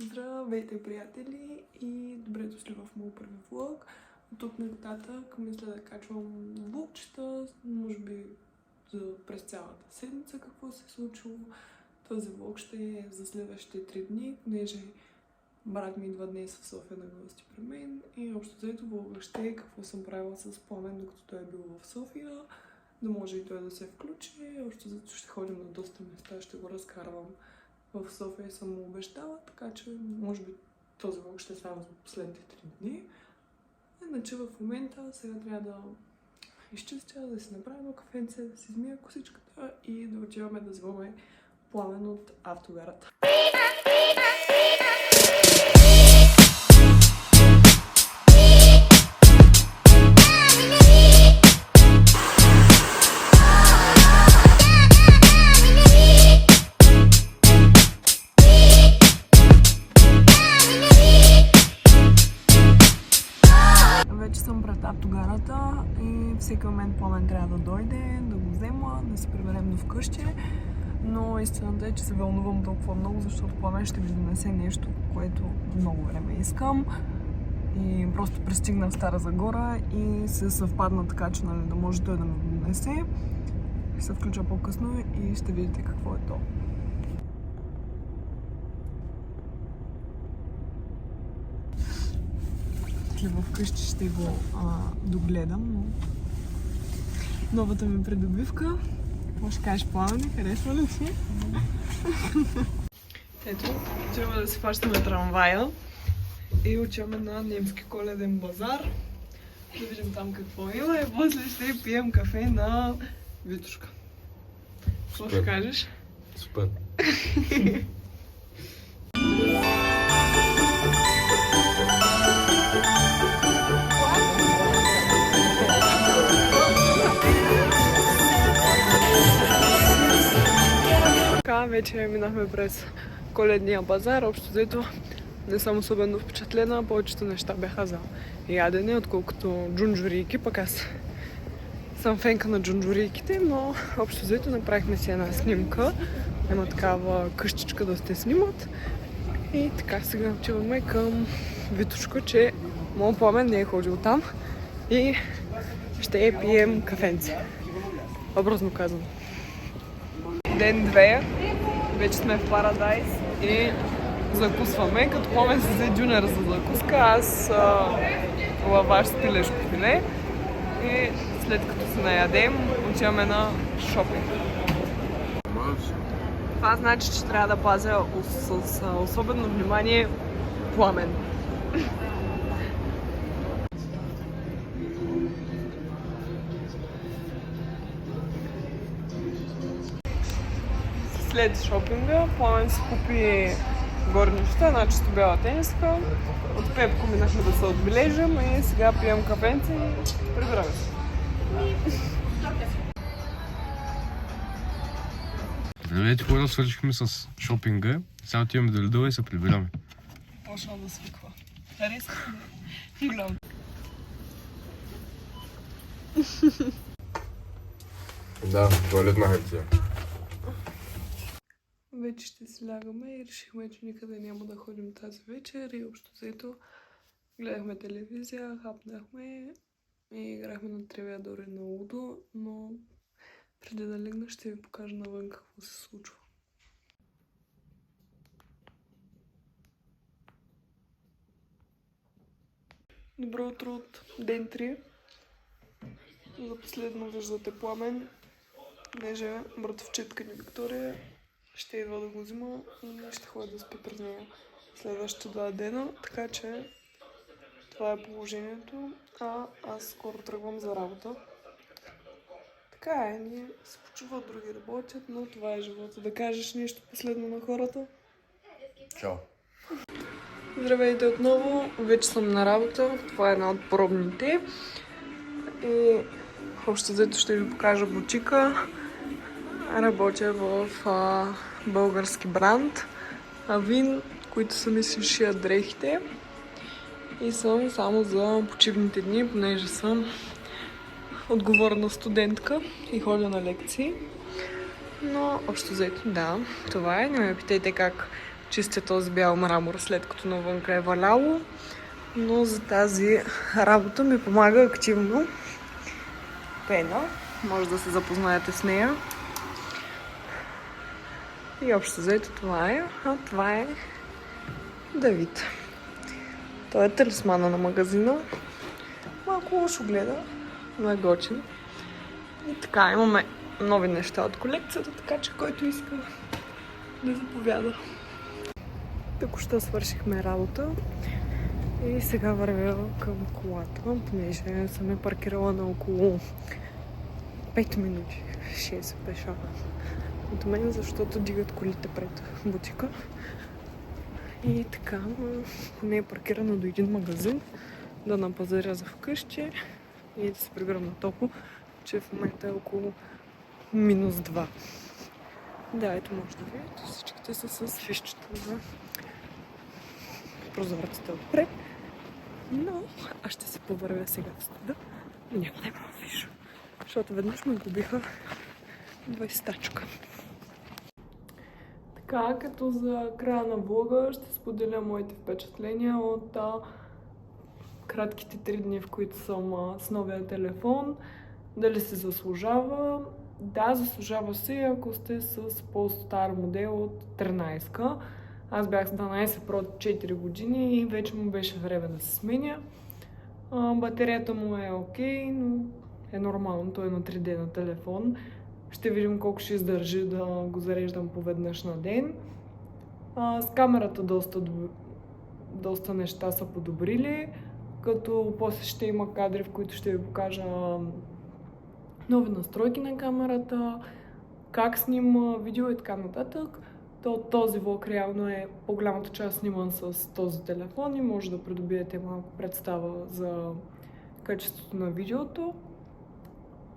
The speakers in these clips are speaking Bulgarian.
Здравейте, приятели, и добре дошли в моят първи влог. От тук нататък мисля да качвам влогчета, може би през цялата седмица какво се е случило. Този влог ще е за следващите 3 дни, понеже брат ми идва днес в София на гости при мен и общо взето влога ще е какво съм правила с Пламен, докато той е бил в София, да може и той да се включи. Общо взето ще ходим на доста места, ще го разкарвам. В София съм му обещала, така че може би този влог ще става за последните 3 дни. Иначе в момента сега трябва да изчистя, да си направя кафенце, да си измия косичката и да отиваме да зваме Пламен от автогарата. Автогарата и всеки момент Пламен трябва да дойде, да го взема, да се приберем до вкъщи. Но истината е, че се вълнувам толкова много, защото Пламен ще ми донесе нещо, което много време искам. И просто пристигна в Стара Загора и се съвпадна така, че да може той да ми го донесе. Ще се включа по-късно и ще видите какво е то. Вкъщи ще го догледам, но новата ми придобивка. Какво ще кажеш, Пламен? Харесва ли ти? Ето, отиваме да си фащаме трамвая и отиваме на немски коледен базар. Да видим там какво има и после ще пием кафе на Витушка. Какво ще кажеш? Супер. Вече минахме през коледния базар. Общо взето не съм особено впечатлена. Повечето неща бяха за ядене, отколкото джунджурийки. Пък аз съм фенка на джунджурийките, но общо взето направихме си една снимка. Има такава къщичка да сте снимат. И така сега отиваме към Витушка, че моят Пламен не е ходил там. И ще пием кафенце. Образно казвам. Ден 2. Вече сме в Парадайс и закусваме. Като Пламен се взе дюнер за закуска, аз лаваш с пилешко филе. И след като се наядем, отиваме на шопинг. Това значи, че трябва да пазя с особено внимание Пламен. След шопинга Пламен си купи горнища, една чисто бяла тениска. От Пепко минахме да се отбележим и сега пием кафенце и прибираме се. Здравейте, хора, свършихме с шопинга. Сега отиваме до Lidl и се прибираме. Почна да свиква. Харесва ли? Гледам. Да, туалетна хартия. Вече ще си лягаме и решихме, че никъде няма да ходим тази вечер и общо взето гледахме телевизия, хапнахме и играхме на Тривиадори на Удо, но преди да легна ще ви покажа навън какво се случва. Добро утро от ден 3. За последно виждате Пламен, понеже братовчетка ни Виктория ще идва да го взима и ще ходя да спи през нея следващите 2 дена, така че това е положението, а аз скоро тръгвам за работа. Така е, ние се почуват, други работят, но това е живота. Да кажеш нещо последно на хората? Чао! Здравейте отново, вече съм на работа, това е една от пробните и общо взето ще ви покажа бутика. Работя в български бранд Авин, които сами си шият дрехите и съм само за почивните дни, понеже съм отговорна студентка и ходя на лекции. Но общо взето, да, това е. Не ме питайте как чистя този бял мрамор, след като навънка е валяло. Но за тази работа ми помага активно пена. Може да се запознаете с нея. И общо взето това е. А това е Давид. Той е талисмана на магазина. Малко лошо гледа, но е готин. И така, имаме нови неща от колекцията, така че който иска да заповяда. Току-що свършихме работа и сега вървя към колата, понеже съм е паркирала на около 5 минути, 6 пеша от мен, защото дигат колите пред бутика. И така, поне е паркирана до един магазин, да напазаря за вкъщи и да се прибирам на топло, че в момента е около -2. Да, ето може да видите, всичките са с фишчета за прозорците отпред. Но аз ще се повървя сега в студа и няма да имам фиш, защото веднъж ме губиха 20-тачка. Така, като за края на влога ще споделя моите впечатления от кратките 3 дни, в които съм с новия телефон. Дали се заслужава? Да, заслужава се, ако сте с по-стар модел от 13-ка. Аз бях с 12 Pro от 4 години и вече му беше време да се сменя. Батерията му е окей, но е нормално, той е на 3 дена телефон. Ще видим колко ще издържи да го зареждам поведнъж на ден. С камерата доста неща са подобрили, като после ще има кадри, в които ще ви покажа нови настройки на камерата, как снима видео и така нататък. Този влог реално е по-голямата част сниман с този телефон и може да придобиете малко представа за качеството на видеото.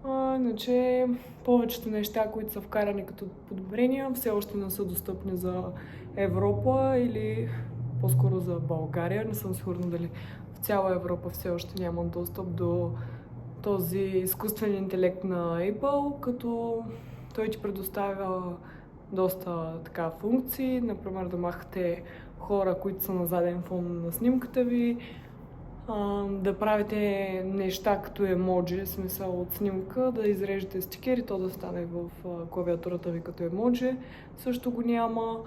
Иначе повечето неща, които са вкарани като подобрения, все още не са достъпни за Европа или по-скоро за България. Не съм сигурна дали в цяла Европа все още няма достъп до този изкуствен интелект на Apple, като той ти предоставя доста така функции, например да махате хора, които са на заден фон на снимката ви, да правите неща като емоджи, смисъл от снимка, да изрежете стикери, то да стане в клавиатурата ви като емоджи. Също го няма,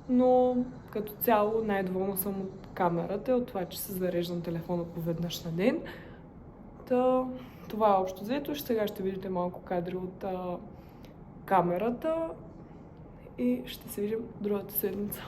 но като цяло най-доволна съм от камерата, от това, че се зареждам телефона поведнъж на ден. Това е общо взето. Сега ще видите малко кадри от камерата и ще се видим другата седмица.